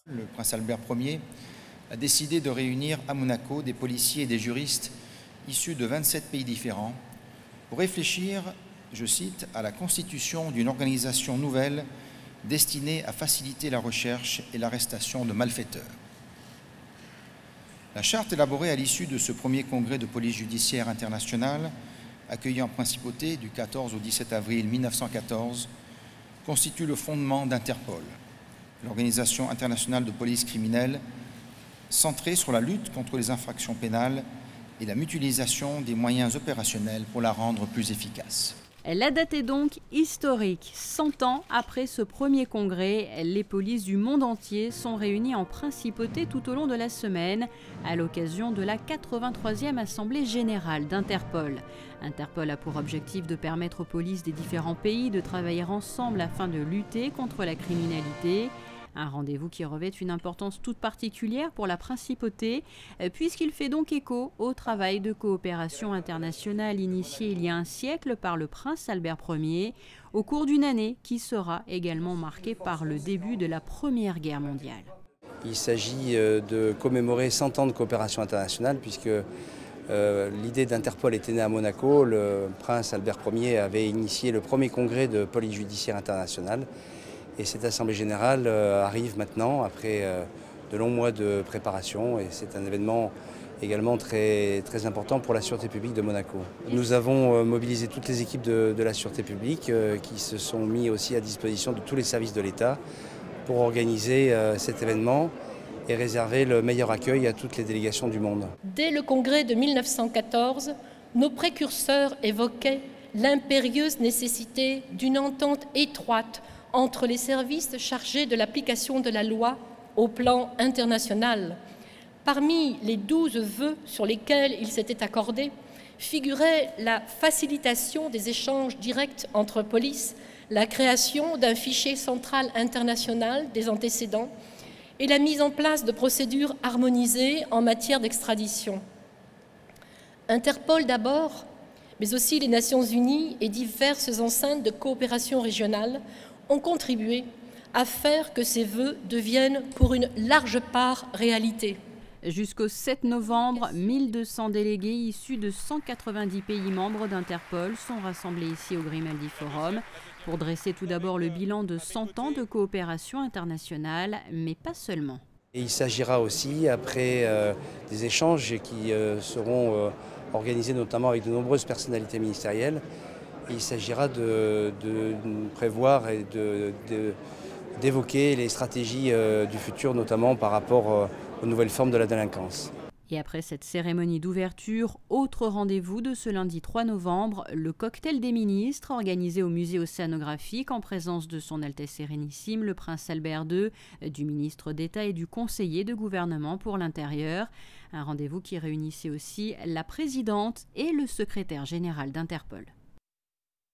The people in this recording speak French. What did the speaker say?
Le prince Albert Ier a décidé de réunir à Monaco des policiers et des juristes issus de 27 pays différents pour réfléchir, je cite, à la constitution d'une organisation nouvelle destinée à faciliter la recherche et l'arrestation de malfaiteurs. La charte élaborée à l'issue de ce premier congrès de police judiciaire internationale, accueilli en principauté du 14 au 17 avril 1914, constitue le fondement d'Interpol, l'organisation internationale de police criminelle centrée sur la lutte contre les infractions pénales et la mutualisation des moyens opérationnels pour la rendre plus efficace. La date est donc historique. 100 ans après ce premier congrès, les polices du monde entier sont réunies en principauté tout au long de la semaine à l'occasion de la 83e Assemblée générale d'Interpol. Interpol a pour objectif de permettre aux polices des différents pays de travailler ensemble afin de lutter contre la criminalité. Un rendez-vous qui revêt une importance toute particulière pour la principauté, puisqu'il fait donc écho au travail de coopération internationale initié il y a un siècle par le prince Albert Ier, au cours d'une année qui sera également marquée par le début de la Première Guerre mondiale. Il s'agit de commémorer 100 ans de coopération internationale, puisque l'idée d'Interpol était née à Monaco. Le prince Albert Ier avait initié le premier congrès de police judiciaire internationale. Et cette Assemblée générale arrive maintenant, après de longs mois de préparation, et c'est un événement également très important pour la sûreté publique de Monaco. Nous avons mobilisé toutes les équipes de la sûreté publique qui se sont mis aussi à disposition de tous les services de l'État pour organiser cet événement et réserver le meilleur accueil à toutes les délégations du monde. Dès le congrès de 1914, nos précurseurs évoquaient l'impérieuse nécessité d'une entente étroite entre les services chargés de l'application de la loi au plan international. Parmi les 12 vœux sur lesquels ils s'étaient accordés figurait la facilitation des échanges directs entre polices, la création d'un fichier central international des antécédents et la mise en place de procédures harmonisées en matière d'extradition. Interpol d'abord, mais aussi les Nations Unies et diverses enceintes de coopération régionale ont contribué à faire que ces vœux deviennent pour une large part réalité. Jusqu'au 7 novembre, 1200 délégués issus de 190 pays membres d'Interpol sont rassemblés ici au Grimaldi Forum pour dresser tout d'abord le bilan de 100 ans de coopération internationale, mais pas seulement. Et il s'agira aussi, après des échanges qui seront organisés notamment avec de nombreuses personnalités ministérielles, il s'agira de prévoir et d'évoquer les stratégies du futur, notamment par rapport aux nouvelles formes de la délinquance. Et après cette cérémonie d'ouverture, autre rendez-vous de ce lundi 3 novembre, le cocktail des ministres organisé au musée océanographique en présence de son Altesse Sérénissime, le prince Albert II, du ministre d'État et du conseiller de gouvernement pour l'intérieur. Un rendez-vous qui réunissait aussi la présidente et le secrétaire général d'Interpol.